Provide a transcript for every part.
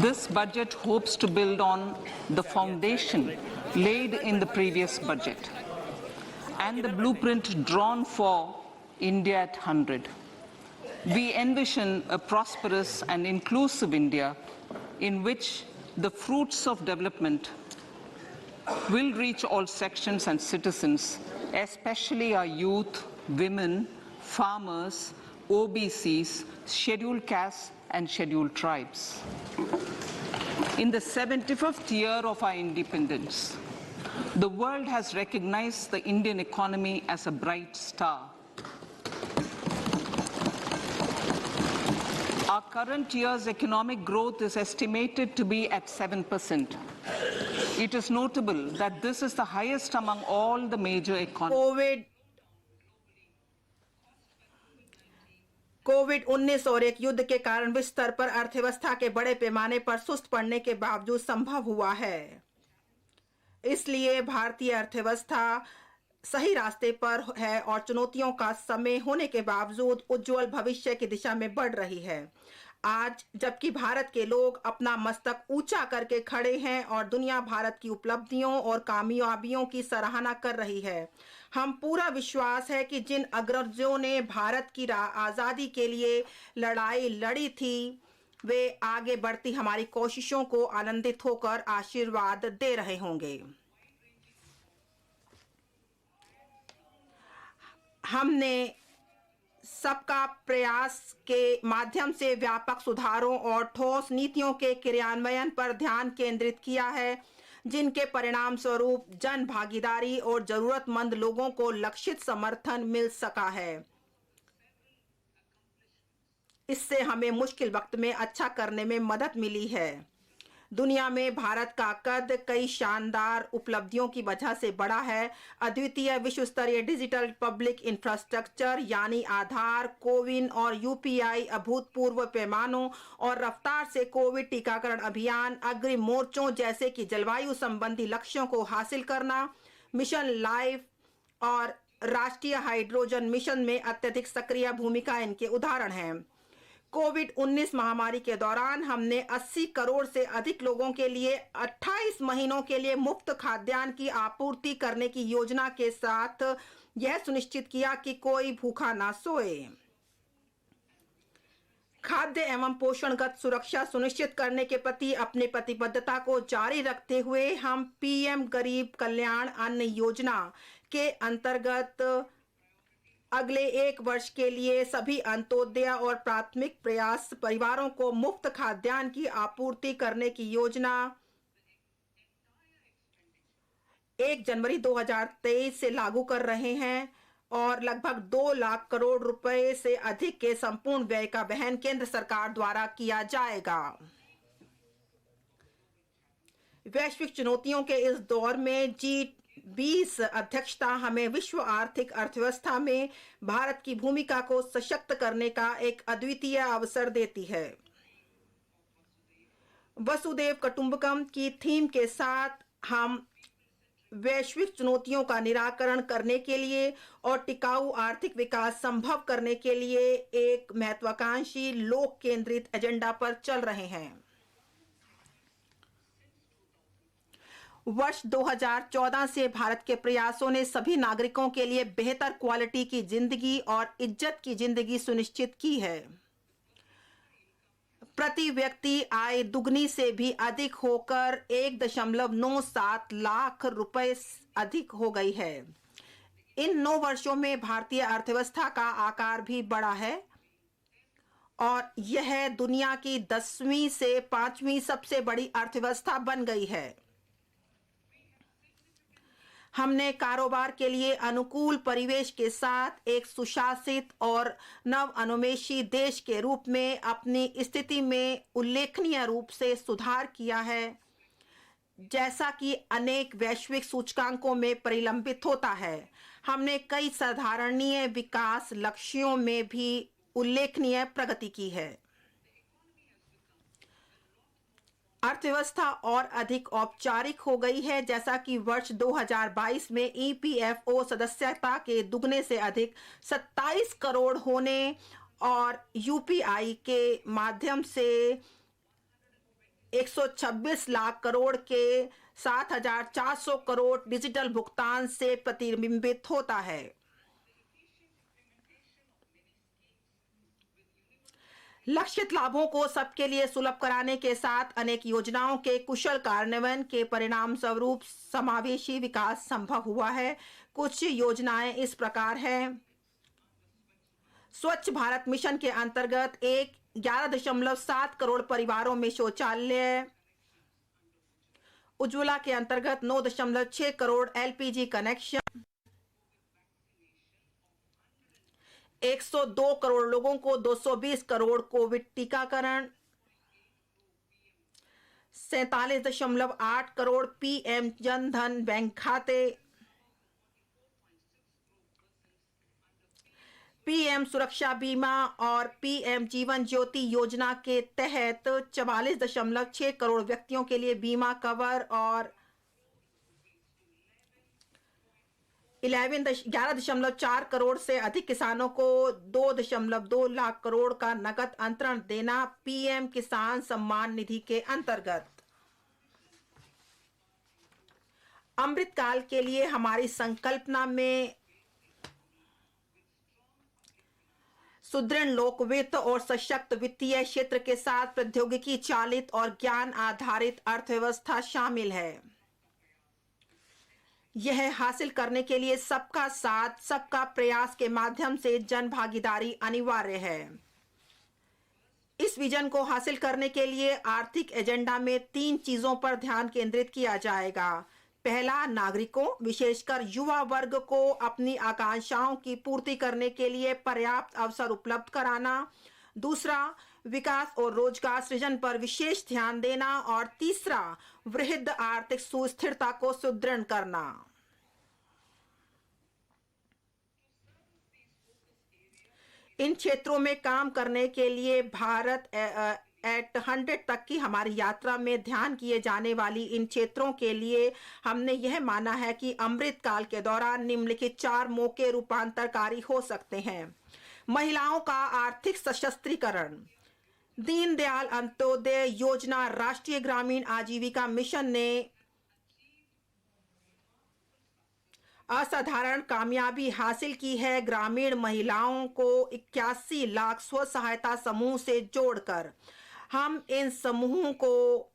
This budget hopes to build on the foundation laid in the previous budget and the blueprint drawn for India at 100. We envision a prosperous and inclusive India in which the fruits of development will reach all sections and citizens, especially our youth, women, farmers, OBCs, scheduled castes and scheduled tribes. In the 75th year of our independence, the world has recognized the Indian economy as a bright star. Our current year's economic growth is estimated to be at 7%. It is notable that this is the highest among all the major economies. कोविड-19 और एक युद्ध के कारण विश्व स्तर पर अर्थव्यवस्था के बड़े पैमाने पर सुस्त पड़ने के बावजूद संभव हुआ है। इसलिए भारतीय अर्थव्यवस्था सही रास्ते पर है और चुनौतियों का समय होने के बावजूद उज्जवल भविष्य की दिशा में बढ़ रही है। आज जबकि भारत के लोग अपना मस्तक ऊंचा करके खड़े हैं और दुनिया भारत की उपलब्धियों और कामयाबियों की सराहना कर रही है, हम पूरा विश्वास है कि जिन अग्रजों ने भारत की आज़ादी के लिए लड़ाई लड़ी थी, वे आगे बढ़ती हमारी कोशिशों को आनंदित होकर आशीर्वाद दे रहे होंगे। हमने सबका प्रयास के माध्यम से व्यापक सुधारों और ठोस नीतियों के क्रियान्वयन पर ध्यान केंद्रित किया है, जिनके परिणाम स्वरूप जन भागीदारी और जरूरतमंद लोगों को लक्षित समर्थन मिल सका है। इससे हमें मुश्किल वक्त में अच्छा करने में मदद मिली है। दुनिया में भारत का कद कई शानदार उपलब्धियों की वजह से बड़ा है। अद्वितीय विश्व स्तरीय डिजिटल पब्लिक इंफ्रास्ट्रक्चर यानी आधार, कोविन और यूपीआई, अभूतपूर्व पैमानों और रफ्तार से कोविड टीकाकरण अभियान, अग्रिम मोर्चों जैसे कि जलवायु संबंधी लक्ष्यों को हासिल करना, मिशन लाइफ और राष्ट्रीय हाइड्रोजन मिशन में अत्यधिक सक्रिय भूमिका इनके उदाहरण हैं। कोविड-19 महामारी के दौरान हमने 80 करोड़ से अधिक लोगों के लिए 28 महीनों के लिए मुफ्त खाद्यान्न की आपूर्ति करने की योजना के साथ यह सुनिश्चित किया कि कोई भूखा ना सोए। खाद्य एवं पोषणगत सुरक्षा सुनिश्चित करने के प्रति अपनी प्रतिबद्धता को जारी रखते हुए हम पीएम गरीब कल्याण अन्न योजना के अंतर्गत अगले 1 वर्ष के लिए सभी अंत्योदय और प्राथमिक प्रयास परिवारों को मुफ्त खाद्यान्न की आपूर्ति करने की योजना 1 जनवरी 2023 से लागू कर रहे हैं और लगभग 2 लाख करोड़ रुपए से अधिक के संपूर्ण व्यय का वहन केंद्र सरकार द्वारा किया जाएगा। वैश्विक चुनौतियों के इस दौर में G20 अध्यक्षता हमें विश्व आर्थिक अर्थव्यवस्था में भारत की भूमिका को सशक्त करने का एक अद्वितीय अवसर देती है। वसुधैव कुटुंबकम की थीम के साथ हम वैश्विक चुनौतियों का निराकरण करने के लिए और टिकाऊ आर्थिक विकास संभव करने के लिए एक महत्वाकांक्षी लोक केंद्रित एजेंडा पर चल रहे हैं। वर्ष 2014 से भारत के प्रयासों ने सभी नागरिकों के लिए बेहतर क्वालिटी की जिंदगी और इज्जत की जिंदगी सुनिश्चित की है। प्रति व्यक्ति आय दुगनी से भी अधिक होकर 1.97 लाख रुपए अधिक हो गई है। इन 9 वर्षों में भारतीय अर्थव्यवस्था का आकार भी बढ़ा है और यह दुनिया की 10वीं से 5वीं सबसे बड़ी अर्थव्यवस्था बन गई है। हमने कारोबार के लिए अनुकूल परिवेश के साथ एक सुशासित और नव अनुमेशी देश के रूप में अपनी स्थिति में उल्लेखनीय रूप से सुधार किया है, जैसा कि अनेक वैश्विक सूचकांकों में परिलंबित होता है। हमने कई साधारणीय विकास लक्ष्यों में भी उल्लेखनीय प्रगति की है। अर्थव्यवस्था और अधिक औपचारिक हो गई है, जैसा कि वर्ष 2022 में ईपीएफओ सदस्यता के दुगने से अधिक 27 करोड़ होने और यूपीआई के माध्यम से 126 लाख करोड़ के 7,400 करोड़ डिजिटल भुगतान से प्रतिबिंबित होता है। लक्षित लाभों को सबके लिए सुलभ कराने के साथ अनेक योजनाओं के कुशल कार्यान्वयन के परिणाम स्वरूप समावेशी विकास संभव हुआ है। कुछ योजनाएं इस प्रकार हैं। स्वच्छ भारत मिशन के अंतर्गत 11.7 करोड़ परिवारों में शौचालय, उज्ज्वला के अंतर्गत 9.6 करोड़ एलपीजी कनेक्शन, 102 करोड़ लोगों को 220 करोड़ कोविड टीकाकरण, 47.8 करोड़ पीएम जन धन बैंक खाते, पीएम सुरक्षा बीमा और पीएम जीवन ज्योति योजना के तहत 44.6 करोड़ व्यक्तियों के लिए बीमा कवर और 11.4 करोड़ से अधिक किसानों को 2.2 लाख करोड़ का नकद अंतरण देना पीएम किसान सम्मान निधि के अंतर्गत। अमृत काल के लिए हमारी संकल्पना में सुदृढ़ लोकवित्त और सशक्त वित्तीय क्षेत्र के साथ प्रौद्योगिकी चालित और ज्ञान आधारित अर्थव्यवस्था शामिल है। यह हासिल करने के लिए सबका साथ, सबका प्रयास के माध्यम से जन भागीदारी अनिवार्य है। इस विजन को हासिल करने के लिए आर्थिक एजेंडा में 3 चीजों पर ध्यान केंद्रित किया जाएगा। पहला, नागरिकों विशेषकर युवा वर्ग को अपनी आकांक्षाओं की पूर्ति करने के लिए पर्याप्त अवसर उपलब्ध कराना। दूसरा, विकास और रोजगार सृजन पर विशेष ध्यान देना। और तीसरा, वृहद आर्थिक सुस्थिरता को सुदृढ़ करना। इन क्षेत्रों में काम करने के लिए भारत एट 100 तक की हमारी यात्रा में ध्यान किए जाने वाली इन क्षेत्रों के लिए हमने यह माना है कि अमृत काल के दौरान निम्नलिखित 4 मौके रूपांतरकारी हो सकते हैं। महिलाओं का आर्थिक सशक्तीकरण। दीनदयाल अंत्योदय योजना, राष्ट्रीय ग्रामीण आजीविका मिशन ने असाधारण कामयाबी हासिल की है। ग्रामीण महिलाओं को 81 लाख स्व सहायता समूह से जोड़कर हम इन समूहों को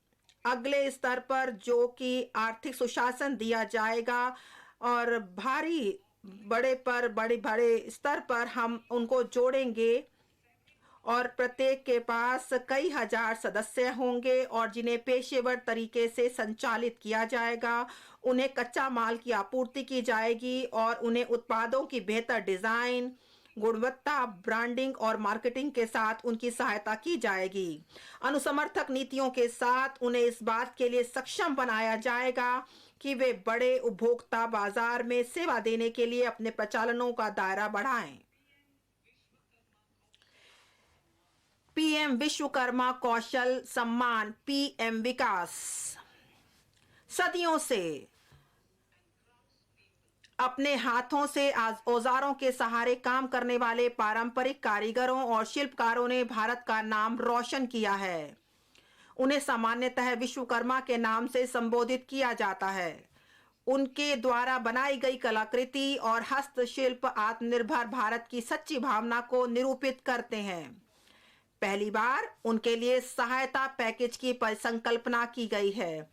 अगले स्तर पर, जो कि आर्थिक सुशासन दिया जाएगा, और बड़े स्तर पर हम उनको जोड़ेंगे और प्रत्येक के पास कई हजार सदस्य होंगे और जिन्हें पेशेवर तरीके से संचालित किया जाएगा। उन्हें कच्चा माल की आपूर्ति की जाएगी और उन्हें उत्पादों की बेहतर डिजाइन, गुणवत्ता, ब्रांडिंग और मार्केटिंग के साथ उनकी सहायता की जाएगी। अनुसमर्थक नीतियों के साथ उन्हें इस बात के लिए सक्षम बनाया जाएगा कि वे बड़े उपभोक्ता बाजार में सेवा देने के लिए अपने प्रचालनों का दायरा बढ़ाएं। पीएम विश्वकर्मा कौशल सम्मान, पीएम विकास। सदियों से अपने हाथों से औजारों के सहारे काम करने वाले पारंपरिक कारीगरों और शिल्पकारों ने भारत का नाम रोशन किया है। उन्हें सामान्यतः विश्वकर्मा के नाम से संबोधित किया जाता है। उनके द्वारा बनाई गई कलाकृति और हस्तशिल्प आत्मनिर्भर भारत की सच्ची भावना को निरूपित करते हैं। पहली बार उनके लिए सहायता पैकेज की परिकल्पना की गई है।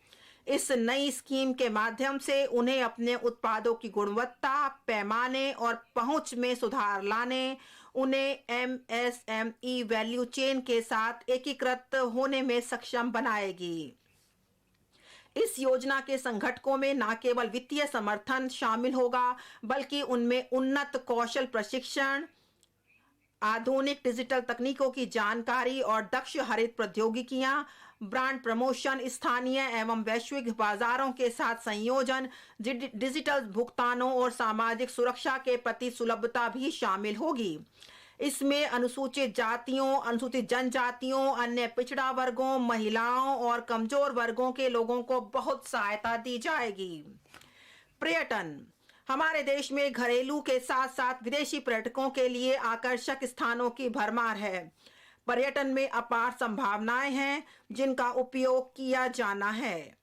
इस नई स्कीम के माध्यम से उन्हें अपने उत्पादों की गुणवत्ता, पैमाने और पहुंच में सुधार लाने, उन्हें एमएसएमई वैल्यू चेन के साथ एकीकृत होने में सक्षम बनाएगी। इस योजना के संगठकों में न केवल वित्तीय समर्थन शामिल होगा, बल्कि उनमें उन्नत कौशल प्रशिक्षण, आधुनिक डिजिटल तकनीकों की जानकारी और दक्ष हरित प्रौद्योगिकियां, ब्रांड प्रमोशन, स्थानीय एवं वैश्विक बाजारों के साथ संयोजन, डिजिटल भुगतानों और सामाजिक सुरक्षा के प्रति सुलभता भी शामिल होगी। इसमें अनुसूचित जातियों, अनुसूचित जनजातियों, अन्य पिछड़ा वर्गों, महिलाओं और कमजोर वर्गों के लोगों को बहुत सहायता दी जाएगी। पर्यटन। हमारे देश में घरेलू के साथ साथ विदेशी पर्यटकों के लिए आकर्षक स्थानों की भरमार है। पर्यटन में अपार संभावनाएं हैं जिनका उपयोग किया जाना है।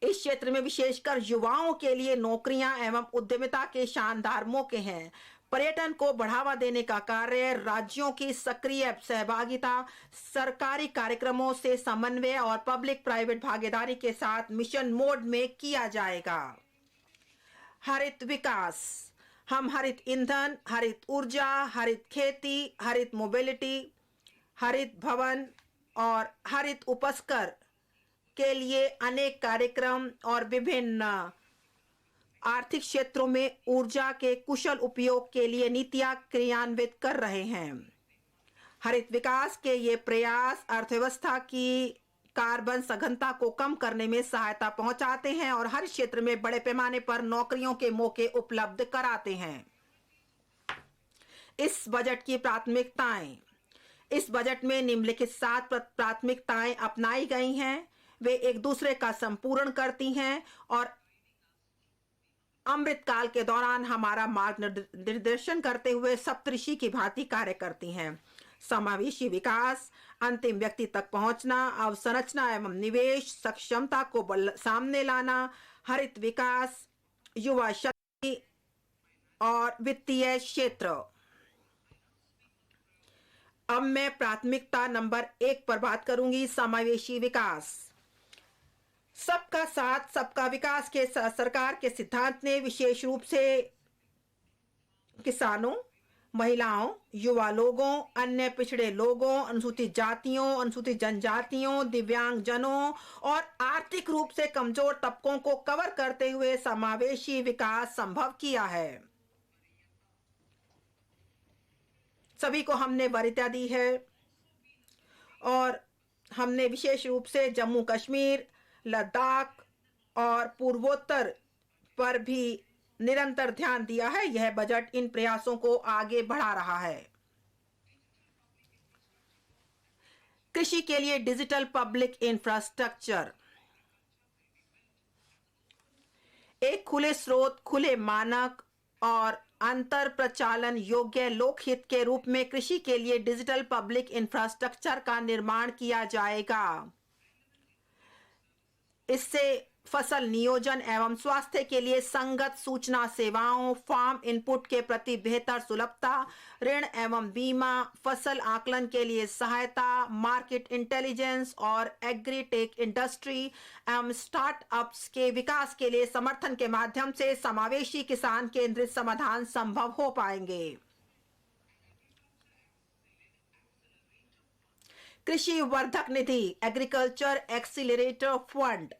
इस क्षेत्र में विशेषकर युवाओं के लिए नौकरियां एवं उद्यमिता के शानदार मौके हैं। पर्यटन को बढ़ावा देने का कार्य राज्यों की सक्रिय सहभागिता, सरकारी कार्यक्रमों से समन्वय और पब्लिक प्राइवेट भागीदारी के साथ मिशन मोड में किया जाएगा। हरित विकास। हम हरित ईंधन, हरित ऊर्जा, हरित खेती, हरित मोबिलिटी, हरित भवन और हरित उपस्कर के लिए अनेक कार्यक्रम और विभिन्न आर्थिक क्षेत्रों में ऊर्जा के कुशल उपयोग के लिए नीतियां क्रियान्वित कर रहे हैं। हरित विकास के ये प्रयास अर्थव्यवस्था की कार्बन सघनता को कम करने में सहायता पहुंचाते हैं और हर क्षेत्र में बड़े पैमाने पर नौकरियों के मौके उपलब्ध कराते हैं। इस बजट की प्राथमिकताएं। इस बजट में निम्नलिखित 7 प्राथमिकताएं अपनाई गई हैं। वे एक दूसरे का संपूर्ण करती हैं और अमृतकाल के दौरान हमारा मार्गदर्शन करते हुए सप्तऋषि की भांति कार्य करती हैं। समावेशी विकास, अंतिम व्यक्ति तक पहुंचना, अवसंरचना एवं निवेश, सक्षमता को सामने लाना, हरित विकास, युवा शक्ति और वित्तीय क्षेत्र। अब मैं प्राथमिकता नंबर 1 पर बात करूंगी, समावेशी विकास। सबका साथ सबका विकास के सरकार के सिद्धांत ने विशेष रूप से किसानों, महिलाओं, युवा लोगों, अन्य पिछड़े लोगों, अनुसूचित जातियों, अनुसूचित जनजातियों, दिव्यांग जनों और आर्थिक रूप से कमजोर तबकों को कवर करते हुए समावेशी विकास संभव किया है। सभी को हमने वरीयता दी है और हमने विशेष रूप से जम्मू कश्मीर, लद्दाख और पूर्वोत्तर पर भी निरंतर ध्यान दिया है। यह बजट इन प्रयासों को आगे बढ़ा रहा है। कृषि के लिए डिजिटल पब्लिक इंफ्रास्ट्रक्चर। एक खुले स्रोत, खुले मानक और अंतर प्रचालन योग्य लोकहित के रूप में कृषि के लिए डिजिटल पब्लिक इंफ्रास्ट्रक्चर का निर्माण किया जाएगा। इससे फसल नियोजन एवं स्वास्थ्य के लिए संगत सूचना सेवाओं, फार्म इनपुट के प्रति बेहतर सुलभता, ऋण एवं बीमा, फसल आकलन के लिए सहायता, मार्केट इंटेलिजेंस और एग्रीटेक इंडस्ट्री एवं स्टार्टअप्स के विकास के लिए समर्थन के माध्यम से समावेशी किसान केंद्रित समाधान संभव हो पाएंगे। कृषि वर्धक निधि, agriculture accelerator fund.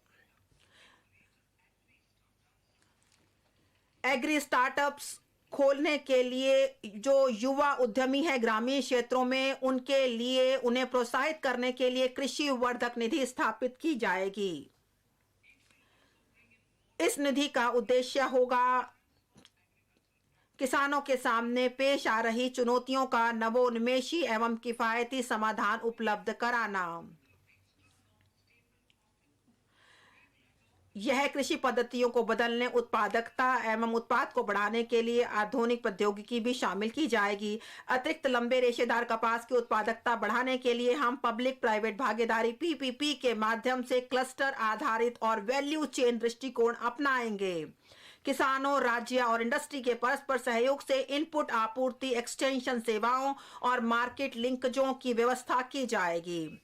Agri startups खोलने के लिए जो युवा उद्यमी है ग्रामीण क्षेत्रों में, उनके लिए उन्हें प्रोत्साहित करने के लिए कृषि वर्धक निधि स्थापित की जाएगी। इस निधि का उद्देश्य होगा किसानों के सामने पेश आ रही चुनौतियों का नवोन्मेषी एवं किफायती समाधान उपलब्ध कराना। यह कृषि पद्धतियों को बदलने, उत्पादकता एवं उत्पाद को बढ़ाने के लिए आधुनिक प्रौद्योगिकी भी शामिल की जाएगी। अतिरिक्त लंबे रेशेदार कपास की उत्पादकता बढ़ाने के लिए हम पब्लिक प्राइवेट भागीदारी PPP के माध्यम से क्लस्टर आधारित और वैल्यू चेन दृष्टिकोण अपनाएंगे। किसानों, राज्य और इंडस्ट्री के परस्पर सहयोग से इनपुट आपूर्ति, एक्सटेंशन सेवाओं और मार्केट लिंकजों की व्यवस्था की जाएगी।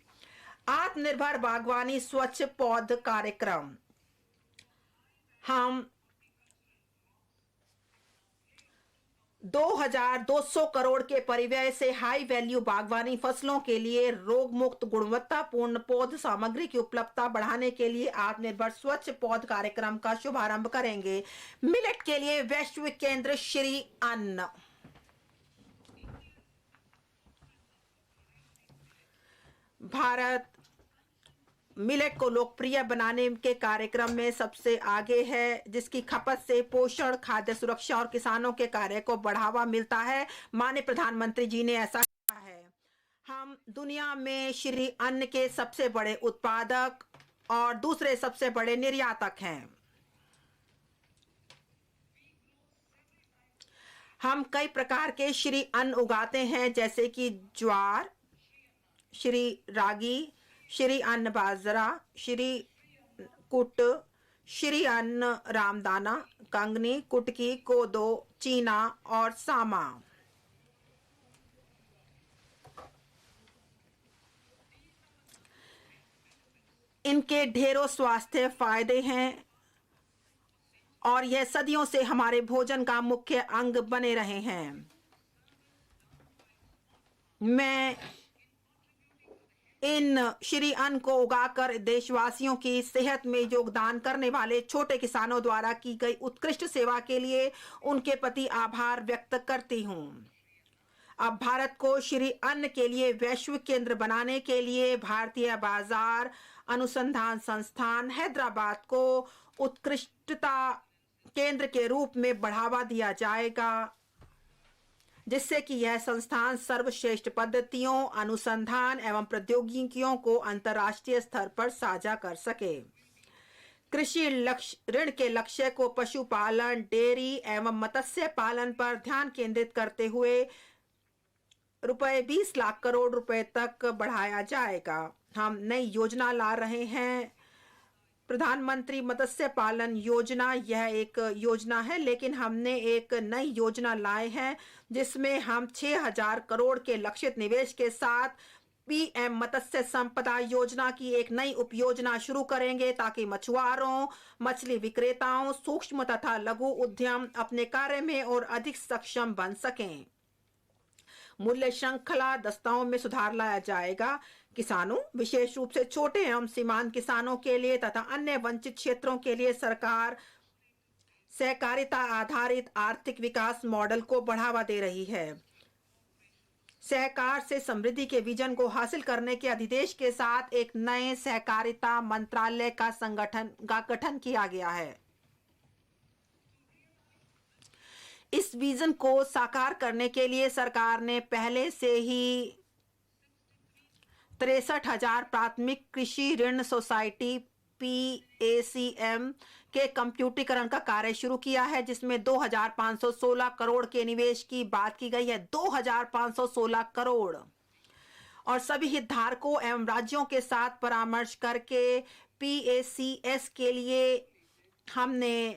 आत्मनिर्भर बागवानी स्वच्छ पौध कार्यक्रम। हम 2200 करोड़ के परिव्यय से हाई वैल्यू बागवानी फसलों के लिए रोग मुक्त गुणवत्तापूर्ण पौध सामग्री की उपलब्धता बढ़ाने के लिए आत्मनिर्भर स्वच्छ पौध कार्यक्रम का शुभारंभ करेंगे। मिलेट के लिए वैश्विक केंद्र श्री अन्न। भारत मिलेट को लोकप्रिय बनाने के कार्यक्रम में सबसे आगे है, जिसकी खपत से पोषण, खाद्य सुरक्षा और किसानों के कार्य को बढ़ावा मिलता है। माननीय प्रधानमंत्री जी ने ऐसा कहा है। हम दुनिया में श्री अन्न के सबसे बड़े उत्पादक और दूसरे सबसे बड़े निर्यातक हैं। हम कई प्रकार के श्री अन्न उगाते हैं, जैसे कि ज्वार, श्री रागी, श्री अन्न बाजरा, श्री कुट, श्री अन्न रामदाना, कंगनी, कुटकी, कोदो, चीना और सामा। इनके ढेरों स्वास्थ्य फायदे हैं और यह सदियों से हमारे भोजन का मुख्य अंग बने रहे हैं। मैं इन श्री अन्न को उगाकर देशवासियों की सेहत में योगदान करने वाले छोटे किसानों द्वारा की गई उत्कृष्ट सेवा के लिए उनके प्रति आभार व्यक्त करती हूं। अब भारत को श्री अन्न के लिए वैश्विक केंद्र बनाने के लिए भारतीय बाजार अनुसंधान संस्थान हैदराबाद को उत्कृष्टता केंद्र के रूप में बढ़ावा दिया जाएगा, जिससे कि यह संस्थान सर्वश्रेष्ठ पद्धतियों, अनुसंधान एवं प्रौद्योगिकियों को अंतर्राष्ट्रीय स्तर पर साझा कर सके। कृषि ऋण के लक्ष्य को पशुपालन, डेयरी एवं मत्स्य पालन पर ध्यान केंद्रित करते हुए रुपए 20 लाख करोड़ रुपए तक बढ़ाया जाएगा। हम नई योजना ला रहे हैं, प्रधानमंत्री मत्स्य पालन योजना। यह एक योजना है, लेकिन हमने एक नई योजना लाए हैं जिसमें हम 6,000 करोड़ के लक्षित निवेश के साथ पीएम मत्स्य संपदा योजना की एक नई उपयोजना शुरू करेंगे, ताकि मछुआरों, मछली विक्रेताओं, सूक्ष्म तथा लघु उद्यम अपने कार्य में और अधिक सक्षम बन सकें। मूल्य श्रृंखला दस्ताओं में सुधार लाया जाएगा। किसानों, विशेष रूप से छोटे एवं सीमांत किसानों के लिए तथा अन्य वंचित क्षेत्रों के लिए सरकार सहकारिता आधारित आर्थिक विकास मॉडल को बढ़ावा दे रही है। सहकार से समृद्धि के विजन को हासिल करने के अधिदेश के साथ एक नए सहकारिता मंत्रालय का गठन किया गया है। इस विजन को साकार करने के लिए सरकार ने पहले से ही 63,000 प्राथमिक कृषि ऋण सोसाइटी PACM के कंप्यूटरीकरण का कार्य शुरू किया है, जिसमें 2,516 करोड़ के निवेश की बात की गई है। 2,516 करोड़। और सभी हितधारकों एवं राज्यों के साथ परामर्श करके PACS के लिए हमने,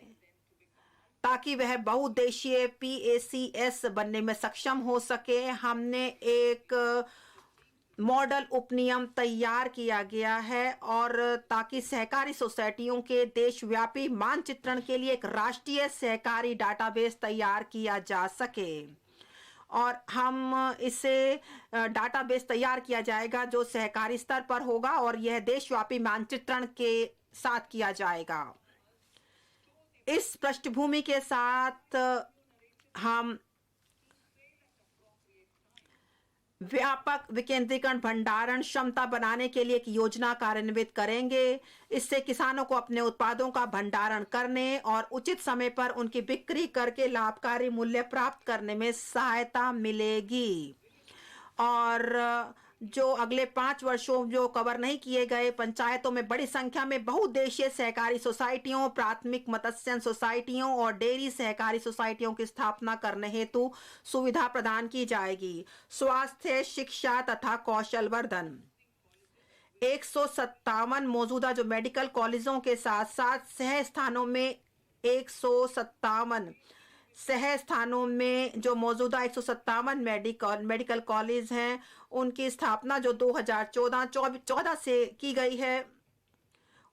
ताकि वह बहुउद्देशीय PACS बनने में सक्षम हो सके, हमने एक मॉडल उपनियम तैयार किया गया है, और ताकि सहकारी सोसाइटियों के देशव्यापी मानचित्रण के लिए एक राष्ट्रीय सहकारी डाटाबेस तैयार किया जा सके। और हम इसे डाटाबेस तैयार किया जाएगा जो सहकारी स्तर पर होगा, और यह देशव्यापी मानचित्रण के साथ किया जाएगा। इस पृष्ठभूमि के साथ हम व्यापक विकेंद्रीकरण भंडारण क्षमता बनाने के लिए एक योजना कार्यान्वित करेंगे। इससे किसानों को अपने उत्पादों का भंडारण करने और उचित समय पर उनकी बिक्री करके लाभकारी मूल्य प्राप्त करने में सहायता मिलेगी। और जो अगले 5 वर्षों जो कवर नहीं किए गए, पंचायतों में बड़ी संख्या में बहुउद्देशीय सहकारी सोसाइटियों, प्राथमिक मत्स्य सोसाइटियों और डेयरी सहकारी सोसाइटियों की स्थापना करने हेतु सुविधा प्रदान की जाएगी। स्वास्थ्य, शिक्षा तथा कौशल वर्धन। 157 मौजूदा जो मेडिकल कॉलेजों के साथ साथ सह स्थानों में 157 सह स्थानों में जो मौजूदा 157 मेडिकल कॉलेज हैं, उनकी स्थापना जो 2014 से की गई है,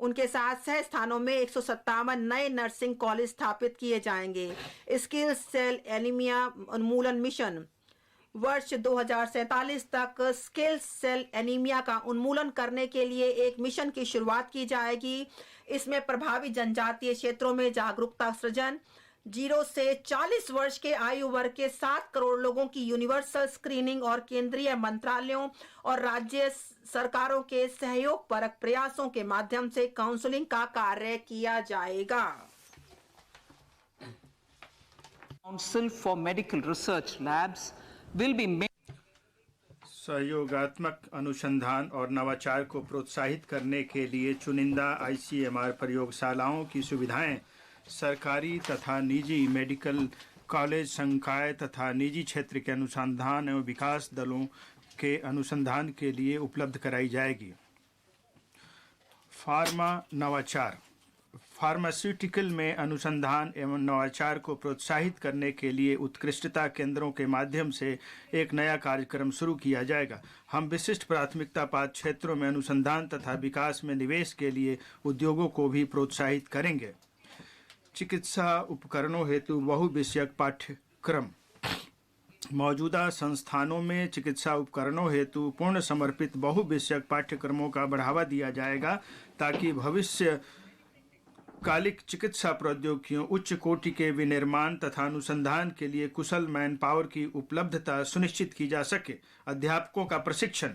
उनके साथ सह स्थानों में 157 नए नर्सिंग कॉलेज स्थापित किए जाएंगे। स्किल सेल एनीमिया उन्मूलन मिशन। वर्ष 2047 तक स्किल सेल एनीमिया का उन्मूलन करने के लिए एक मिशन की शुरुआत की जाएगी। इसमें प्रभावी जनजातीय क्षेत्रों में जागरूकता सृजन, 0 से 40 वर्ष के आयु वर्ग के 7 करोड़ लोगों की यूनिवर्सल स्क्रीनिंग और केंद्रीय मंत्रालयों और राज्य सरकारों के सहयोग परक प्रयासों के माध्यम से काउंसलिंग का कार्य किया जाएगा। Council for Medical Research Labs will be made. सहयोगात्मक अनुसंधान और नवाचार को प्रोत्साहित करने के लिए चुनिंदा ICMR प्रयोगशालाओं की सुविधाएं सरकारी तथा निजी मेडिकल कॉलेज, संकाय तथा निजी क्षेत्र के अनुसंधान एवं विकास दलों के अनुसंधान के लिए उपलब्ध कराई जाएगी। फार्मा नवाचार, फार्मास्यूटिकल में अनुसंधान एवं नवाचार को प्रोत्साहित करने के लिए उत्कृष्टता केंद्रों के माध्यम से एक नया कार्यक्रम शुरू किया जाएगा। हम विशिष्ट प्राथमिकता पात्र क्षेत्रों में अनुसंधान तथा विकास में निवेश के लिए उद्योगों को भी प्रोत्साहित करेंगे। चिकित्सा उपकरणों हेतु बहुविषयक पाठ्यक्रम, मौजूदा संस्थानों में चिकित्सा उपकरणों हेतु पूर्ण समर्पित बहुविषयक पाठ्यक्रमों का बढ़ावा दिया जाएगा ताकि भविष्य कालिक चिकित्सा प्रौद्योगिकियों, उच्च कोटि के विनिर्माण तथा अनुसंधान के लिए कुशल मैन पावर की उपलब्धता सुनिश्चित की जा सके। अध्यापकों का प्रशिक्षण,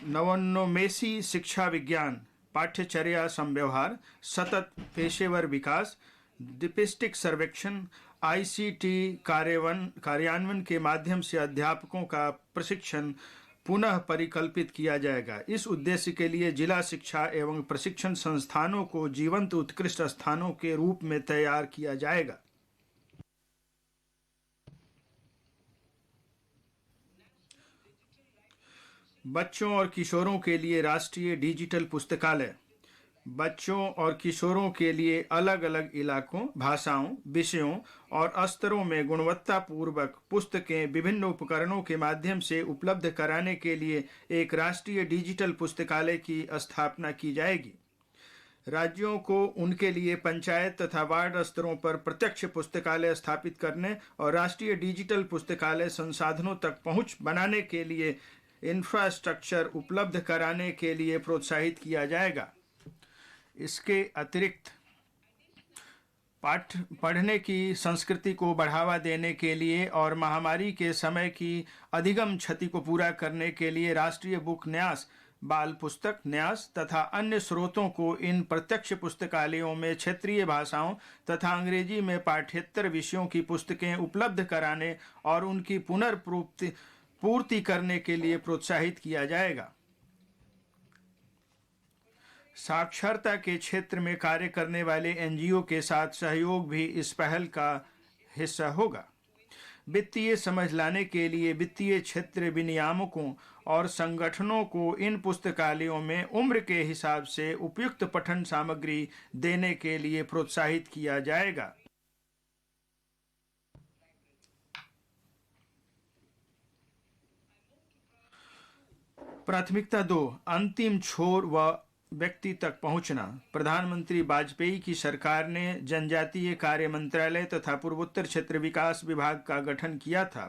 नवोन्मेषी शिक्षा विज्ञान, पाठ्यचर्या संव्यवहार, सतत पेशेवर विकास, डिपिस्टिक सर्वेक्षण, आईसीटी कार्यान्वयन के माध्यम से अध्यापकों का प्रशिक्षण पुनः परिकल्पित किया जाएगा। इस उद्देश्य के लिए जिला शिक्षा एवं प्रशिक्षण संस्थानों को जीवंत उत्कृष्ट स्थानों के रूप में तैयार किया जाएगा। बच्चों और किशोरों के लिए राष्ट्रीय डिजिटल पुस्तकालय, बच्चों और किशोरों के लिए अलग अलग इलाकों, भाषाओं, विषयों और स्तरों में गुणवत्तापूर्वक पुस्तकें विभिन्न उपकरणों के माध्यम से उपलब्ध कराने के लिए एक राष्ट्रीय डिजिटल पुस्तकालय की स्थापना की जाएगी। राज्यों को उनके लिए पंचायत तथा वार्ड स्तरों पर प्रत्यक्ष पुस्तकालय स्थापित करने और राष्ट्रीय डिजिटल पुस्तकालय संसाधनों तक पहुंच बनाने के लिए इंफ्रास्ट्रक्चर उपलब्ध कराने के लिए प्रोत्साहित किया जाएगा। इसके अतिरिक्त पढ़ने की संस्कृति को बढ़ावा देने के लिए और महामारी के समय की अधिगम क्षति को पूरा करने के लिए राष्ट्रीय बुक न्यास, बाल पुस्तक न्यास तथा अन्य स्रोतों को इन प्रत्यक्ष पुस्तकालयों में क्षेत्रीय भाषाओं तथा अंग्रेजी में पाठ्येतर विषयों की पुस्तकें उपलब्ध कराने और उनकी पुनर्पूर्ति करने के लिए प्रोत्साहित किया जाएगा। साक्षरता के क्षेत्र में कार्य करने वाले एनजीओ के साथ सहयोग भी इस पहल का हिस्सा होगा। वित्तीय समझ लाने के लिए वित्तीय क्षेत्र विनियामकों और संगठनों को इन पुस्तकालयों में उम्र के हिसाब से उपयुक्त पठन सामग्री देने के लिए प्रोत्साहित किया जाएगा। प्राथमिकता 2, अंतिम छोर व व्यक्ति तक पहुंचना। प्रधानमंत्री वाजपेयी की सरकार ने जनजातीय कार्य मंत्रालय तथा पूर्वोत्तर क्षेत्र विकास विभाग का गठन किया था।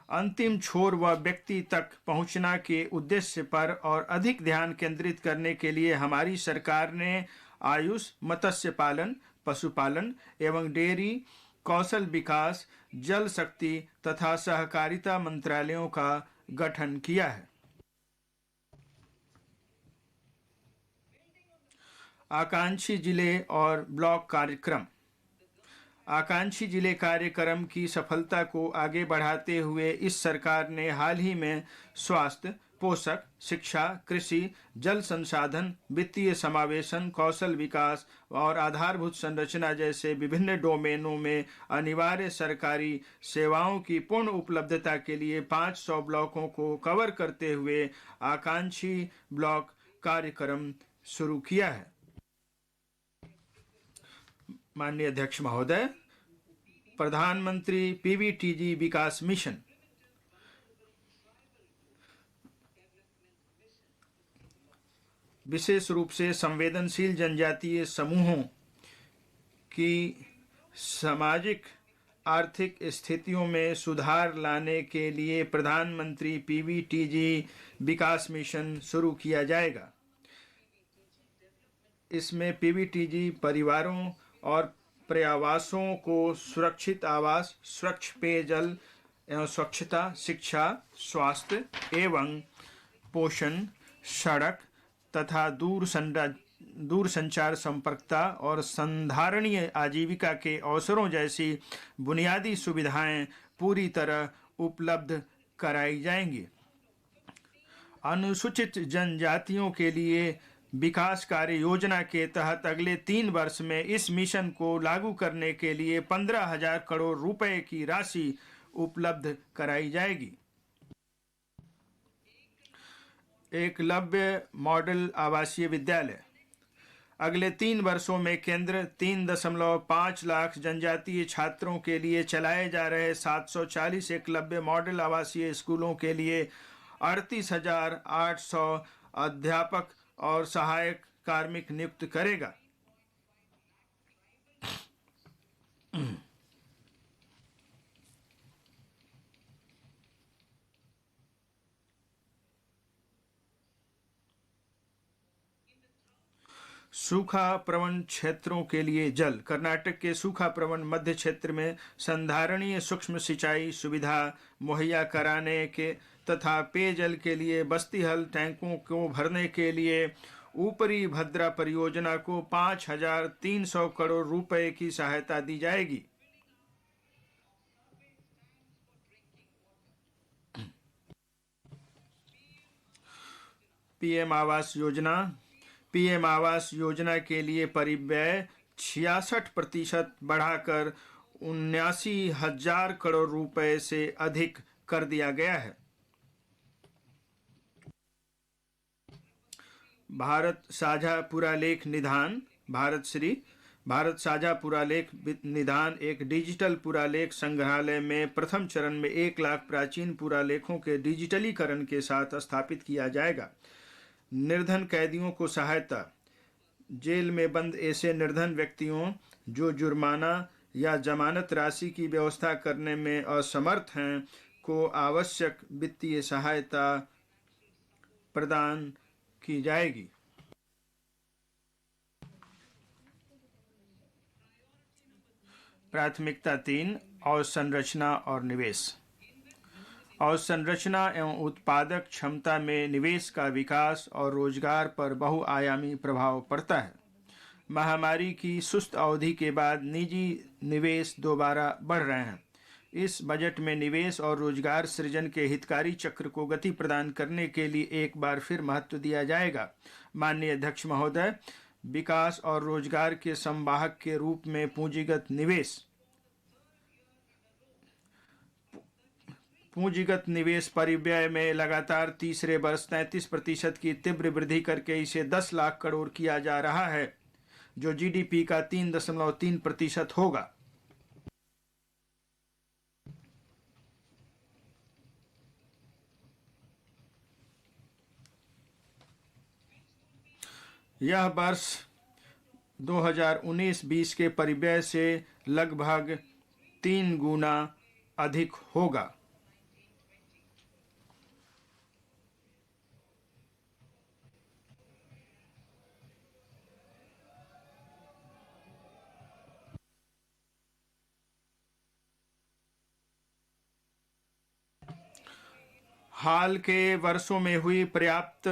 अंतिम छोर व व्यक्ति तक पहुंचना के उद्देश्य पर और अधिक ध्यान केंद्रित करने के लिए हमारी सरकार ने आयुष, मत्स्य पालन, पशुपालन एवं डेयरी, कौशल विकास, जल शक्ति तथा सहकारिता मंत्रालयों का गठन किया है। आकांक्षी जिले और ब्लॉक कार्यक्रम, आकांक्षी जिले कार्यक्रम की सफलता को आगे बढ़ाते हुए इस सरकार ने हाल ही में स्वास्थ्य, पोषक, शिक्षा, कृषि, जल संसाधन, वित्तीय समावेशन, कौशल विकास और आधारभूत संरचना जैसे विभिन्न डोमेनों में अनिवार्य सरकारी सेवाओं की पूर्ण उपलब्धता के लिए 500 ब्लॉकों को कवर करते हुए आकांक्षी ब्लॉक कार्यक्रम शुरू किया है। माननीय अध्यक्ष महोदय, प्रधानमंत्री पीवीटीजी विकास मिशन विशेष रूप से संवेदनशील जनजातीय समूहों की सामाजिक आर्थिक स्थितियों में सुधार लाने के लिए प्रधानमंत्री पीवीटीजी विकास मिशन शुरू किया जाएगा। इसमें पीवीटीजी परिवारों और पर्यावासों को सुरक्षित आवास, स्वच्छ पेयजल एवं स्वच्छता, शिक्षा, स्वास्थ्य एवं पोषण, सड़क तथा दूरसंचार संपर्कता और संधारणीय आजीविका के अवसरों जैसी बुनियादी सुविधाएं पूरी तरह उपलब्ध कराई जाएंगी। अनुसूचित जनजातियों के लिए विकास कार्य योजना के तहत अगले 3 वर्ष में इस मिशन को लागू करने के लिए 15,000 करोड़ रुपए की राशि उपलब्ध कराई जाएगी। एकलव्य मॉडल आवासीय विद्यालय। अगले 3 वर्षों में केंद्र 3.5 लाख जनजातीय छात्रों के लिए चलाए जा रहे 740 एकलव्य मॉडल आवासीय स्कूलों के लिए 38,800 अध्यापक और सहायक कार्मिक नियुक्त करेगा। सूखा प्रवण क्षेत्रों के लिए जल। कर्नाटक के सूखा प्रवण मध्य क्षेत्र में संधारणीय सूक्ष्म सिंचाई सुविधा मुहैया कराने के तथा पेयजल के लिए बस्तीहल टैंकों को भरने के लिए ऊपरी भद्रा परियोजना को 5,300 करोड़ रुपए की सहायता दी जाएगी। पीएम आवास योजना। पीएम आवास योजना के लिए परिव्यय 66% बढ़ाकर 79,000 करोड़ रुपए से अधिक कर दिया गया है। भारत साझा पुरालेख निधान। भारत साझा पुरालेख निधान एक डिजिटल पुरालेख संग्रहालय में प्रथम चरण में 1 लाख प्राचीन पुरालेखों के डिजिटलीकरण के साथ स्थापित किया जाएगा। निर्धन कैदियों को सहायता। जेल में बंद ऐसे निर्धन व्यक्तियों जो जुर्माना या जमानत राशि की व्यवस्था करने में असमर्थ हैं को आवश्यक वित्तीय सहायता प्रदान की जाएगी। प्राथमिकता 3 अवसंरचना और निवेश। अवसंरचना एवं उत्पादक क्षमता में निवेश का विकास और रोजगार पर बहुआयामी प्रभाव पड़ता है। महामारी की सुस्त अवधि के बाद निजी निवेश दोबारा बढ़ रहे हैं। इस बजट में निवेश और रोजगार सृजन के हितकारी चक्र को गति प्रदान करने के लिए एक बार फिर महत्व दिया जाएगा। माननीय अध्यक्ष महोदय, विकास और रोजगार के संवाहक के रूप में पूंजीगत निवेश परिव्यय में लगातार तीसरे वर्ष 33% की तीव्र वृद्धि करके इसे 10 लाख करोड़ किया जा रहा है, जो जीडीपी का 3.3% होगा। यह वर्ष 2019-20 के परिव्यय से लगभग 3 गुना अधिक होगा। हाल के वर्षों में हुई पर्याप्त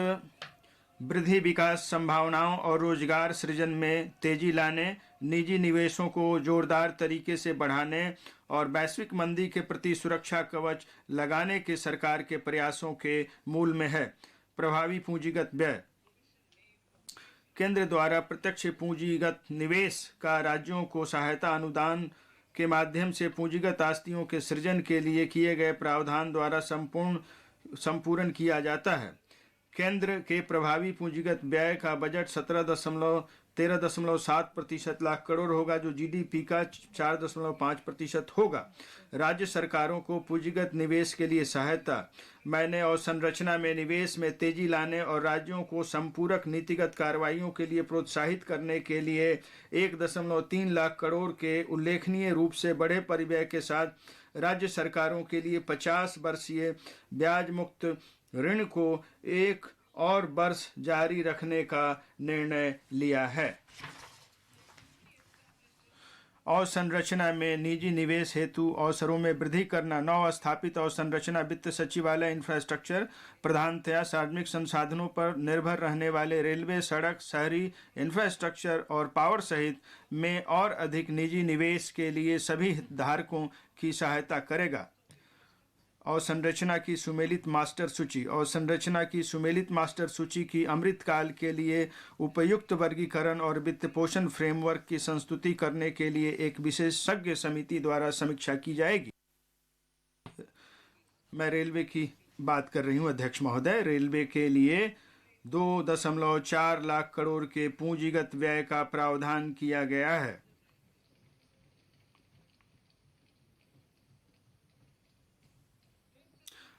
वृद्धि विकास संभावनाओं और रोजगार सृजन में तेजी लाने, निजी निवेशों को जोरदार तरीके से बढ़ाने और वैश्विक मंदी के प्रति सुरक्षा कवच लगाने के सरकार के प्रयासों के मूल में है। प्रभावी पूंजीगत व्यय। केंद्र द्वारा प्रत्यक्ष पूंजीगत निवेश का राज्यों को सहायता अनुदान के माध्यम से पूंजीगत आस्तियों के सृजन के लिए किए गए प्रावधान द्वारा संपूर्ण किया जाता है। केंद्र के प्रभावी पूंजीगत व्यय का बजट 13.7 लाख करोड़ होगा, जो जीडीपी का 4.5% होगा। राज्य सरकारों को पूंजीगत निवेश के लिए सहायता। मैंने अवसंरचना में निवेश में तेजी लाने और राज्यों को संपूरक नीतिगत कार्रवाइयों के लिए प्रोत्साहित करने के लिए 1.3 लाख करोड़ के उल्लेखनीय रूप से बड़े परिव्यय के साथ राज्य सरकारों के लिए 50 वर्षीय ब्याज मुक्त ऋण को 1 और वर्ष जारी रखने का निर्णय लिया है। अवसंरचना में निजी निवेश हेतु अवसरों में वृद्धि करना। नव स्थापित अवसंरचना वित्त सचिवालय इंफ्रास्ट्रक्चर प्रधानतया सार्वजनिक संसाधनों पर निर्भर रहने वाले रेलवे, सड़क, शहरी इंफ्रास्ट्रक्चर और पावर सहित में और अधिक निजी निवेश के लिए सभी हितधारकों की सहायता करेगा। अवसंरचना की सुमेलित मास्टर सूची। अवसंरचना की सुमेलित मास्टर सूची की अमृतकाल के लिए उपयुक्त वर्गीकरण और वित्त पोषण फ्रेमवर्क की संस्तुति करने के लिए एक विशेषज्ञ समिति द्वारा समीक्षा की जाएगी। मैं रेलवे की बात कर रही हूं अध्यक्ष महोदय। रेलवे के लिए 2.4 लाख करोड़ के पूंजीगत व्यय का प्रावधान किया गया है।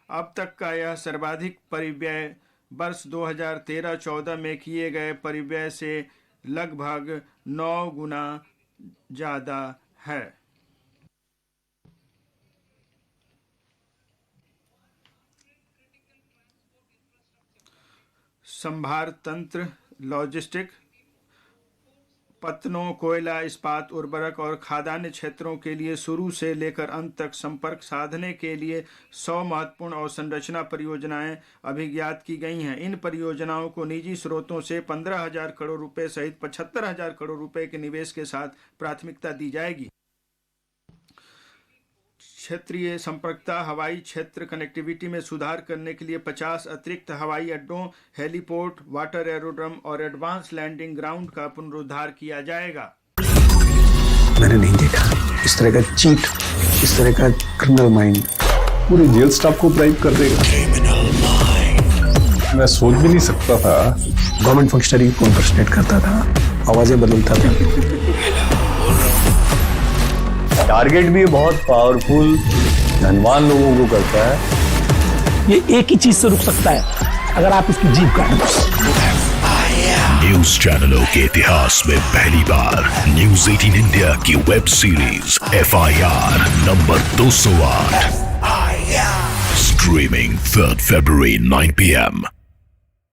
अब तक का यह सर्वाधिक परिव्यय वर्ष 2013-14 में किए गए परिव्यय से लगभग 9 गुना ज़्यादा है। संभार तंत्र, लॉजिस्टिक, पत्तनों, कोयला, इस्पात, उर्वरक और खाद्यान्न क्षेत्रों के लिए शुरू से लेकर अंत तक संपर्क साधने के लिए 100 महत्वपूर्ण अवसंरचना परियोजनाएं अभिज्ञात की गई हैं। इन परियोजनाओं को निजी स्रोतों से 15,000 करोड़ रुपए सहित 75,000 करोड़ रुपए के निवेश के साथ प्राथमिकता दी जाएगी। क्षेत्रीय संपर्कता, हवाई क्षेत्र कनेक्टिविटी में सुधार करने के लिए 50 अतिरिक्त हवाई अड्डों, हेलीपोर्ट, वाटर एरोड्रम और एडवांस लैंडिंग ग्राउंड का पुनरुद्धार किया जाएगा। मैंने नहीं देखा इस तरह का चीट, इस तरह का क्रिमिनल माइंड पूरे जेल स्टाफ को ब्राइब कर देगा। मैं सोच भी नहीं सकता था गवर्नमेंट फंक्शनरी को इम्पर्सनेट करता था, आवाजें बदलता था। टारगेट भी बहुत पावरफुल धनवान लोगों को करता है। ये एक ही चीज से रुक सकता है, अगर आप इसकी जीभ काट दो। न्यूज चैनलों के इतिहास में पहली बार न्यूज 18 इंडिया की web series FIR number 208 streaming 3 February 9 PM